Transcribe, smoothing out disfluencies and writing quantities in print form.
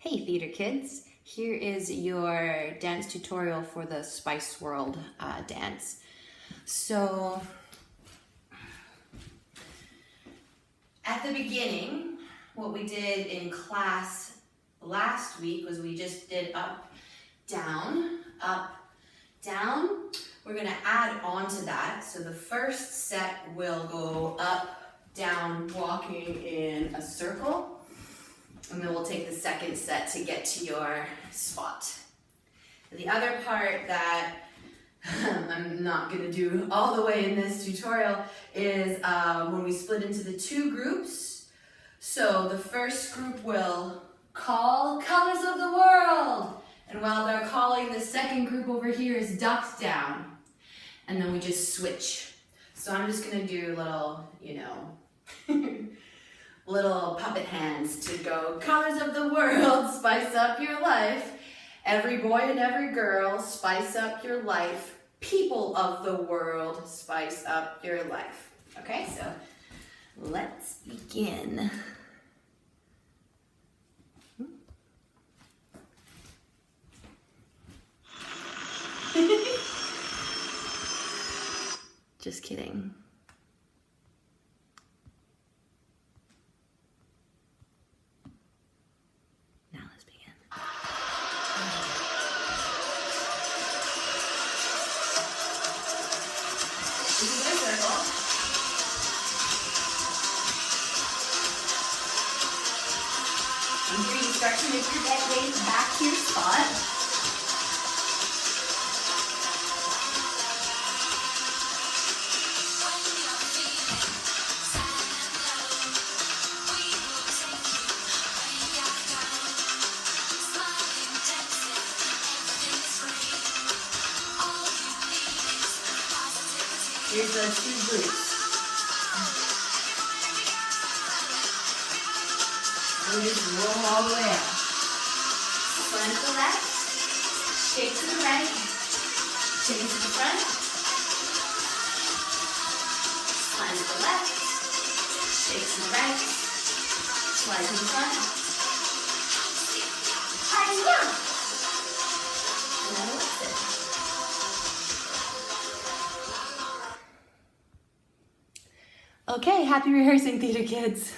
Hey theater kids, here is your dance tutorial for the Spice World dance. So at the beginning, what we did in class last week was we just did up, down, up, down. We're gonna add on to that. So the first set will go up, down, walking in a circle. And then we'll take the second set to get to your spot. The other part that I'm not gonna do all the way in this tutorial is when we split into the two groups. So the first group will call colors of the world. And while they're calling, the second group over here is ducked down. And then we just switch. So I'm just gonna do little, little puppet hands to go, colors of the world, spice up your life. Every boy and every girl, spice up your life. People of the world, spice up your life. Okay, so let's begin. Just kidding. This is a circle. And here you start to make your way back to your spot. Here's the two glutes. And we just roll all the way up. Slide to the left, shake to the right, shake to the front, slide to the left, shake to the right, slide to the front, hi-ya! And then release it. Okay, happy rehearsing, theater kids.